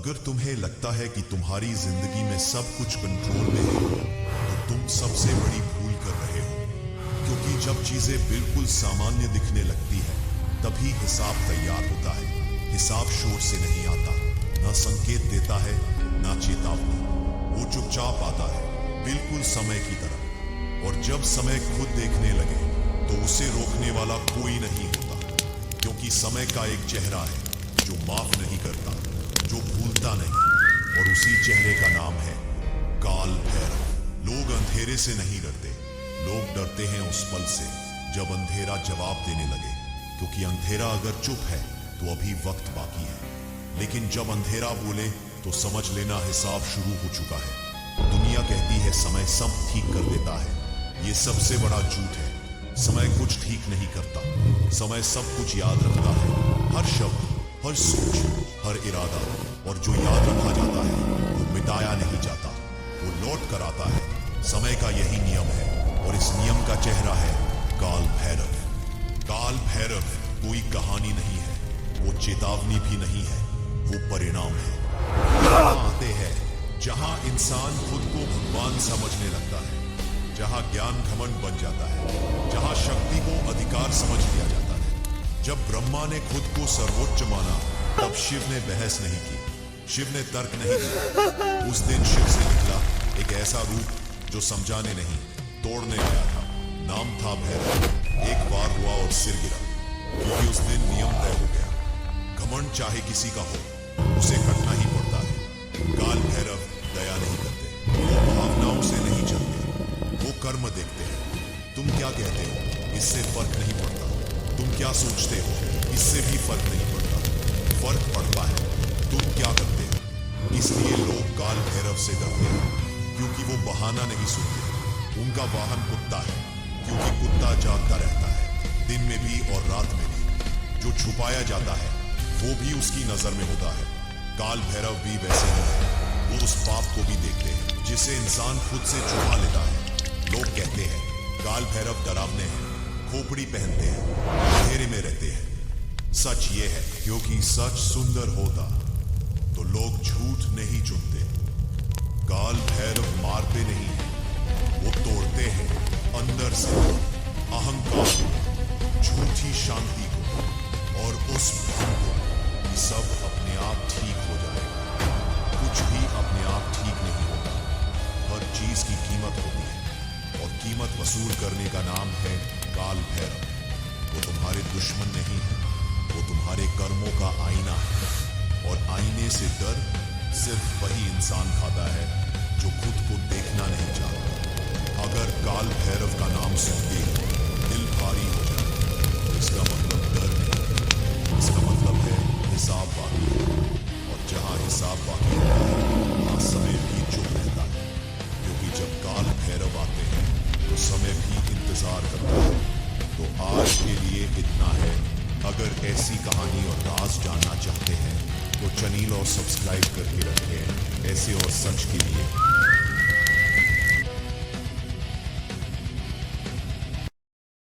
अगर तुम्हें लगता है कि तुम्हारी जिंदगी में सब कुछ कंट्रोल में है, तो तुम सबसे बड़ी भूल कर रहे हो। क्योंकि जब चीजें बिल्कुल सामान्य दिखने लगती है, तभी हिसाब तैयार होता है। हिसाब शोर से नहीं आता, ना संकेत देता है, ना चेतावनी। वो चुपचाप आता है, बिल्कुल समय की तरह। और जब समय खुद देखने लगे, तो उसे रोकने वाला कोई नहीं होता। क्योंकि समय का एक चेहरा है जो माफ नहीं करता, जो भूलता नहीं, और उसी चेहरे का नाम है काल भैरव। लोग अंधेरे से नहीं डरते, लोग डरते हैं उस पल से जब अंधेरा जवाब देने लगे। क्योंकि अंधेरा अगर चुप है तो अभी वक्त बाकी है, लेकिन जब अंधेरा बोले तो समझ लेना हिसाब शुरू हो चुका है। दुनिया कहती है समय सब ठीक कर देता है, ये सबसे बड़ा झूठ है। समय कुछ ठीक नहीं करता, समय सब कुछ याद रखता है। हर शब्द, हर सोच, हर इरादा। और जो याद रखा जाता है वो मिटाया नहीं जाता, वो लौट कर आता है। समय का यही नियम है, और इस नियम का चेहरा है काल भैरव। काल भैरव कोई कहानी नहीं है, वो चेतावनी भी नहीं है, वो परिणाम है। वहां आते हैं जहां इंसान खुद को भगवान समझने लगता है, जहां ज्ञान घमंड बन जाता है, जहां शक्ति को अधिकार समझ लिया जाता है। जब ब्रह्मा ने खुद को सर्वोच्च माना, तब शिव ने बहस नहीं की, शिव ने तर्क नहीं दिया। उस दिन शिव से निकला एक ऐसा रूप जो समझाने नहीं, तोड़ने आया था। नाम था भैरव। एक बार हुआ और सिर गिरा, क्योंकि उस दिन नियम तय हो गया। घमंड चाहे किसी का हो, उसे कटना ही पड़ता है। काल भैरव दया नहीं करते, वो भावनाओं से नहीं चलते, वो कर्म देखते हैं। तुम क्या कहते हो, इससे फर्क नहीं पड़ता। तुम क्या सोचते हो, इससे भी फर्क नहीं पड़ता। फर्क पड़ता है तुम क्या करते हो। इसलिए लोग काल भैरव से डरते हैं, क्योंकि वो बहाना नहीं सुनते। उनका वाहन कुत्ता है, क्योंकि कुत्ता जागता रहता है, दिन में भी और रात में भी। जो छुपाया जाता है वो भी उसकी नजर में होता है। काल भैरव भी वैसे ही है, वो उस पाप को भी देखते हैं जिसे इंसान खुद से छुपा लेता है। लोग कहते हैं काल भैरव डरावने हैं, खोपड़ी पहनते हैं, अंधेरे में रहते हैं। सच ये है, क्योंकि सच सुंदर होता तो लोग झूठ नहीं चुनते। काल भैरव मारते नहीं हैं, वो तोड़ते हैं अंदर से अहंकार, झूठी शांति को, और उस भ्रम को कि सब अपने आप ठीक हो जाएगा। कुछ भी अपने आप ठीक नहीं होता, हर चीज की कीमत होती है, और कीमत वसूल करने का नाम है काल भैरव। वो तुम्हारे दुश्मन नहीं है, वो तुम्हारे कर्मों का आईना है। और आईने से डर सिर्फ वही इंसान खाता है जो खुद को देखना नहीं चाहता। अगर काल भैरव का नाम सुनते दिल भारी हो जाए, तो इसका मतलब डर नहीं, इसका मतलब है हिसाब बाकी है। और जहां हिसाब बाकी होता है, वहां समय भी चुप रहता है। क्योंकि जब काल भैरव आते हैं तो समय भी इंतजार करता है। तो आज के लिए इतना है। अगर ऐसी कहानी और राज जानना चाहते हैं तो चैनल और सब्सक्राइब करके रखें, ऐसे और सच के लिए।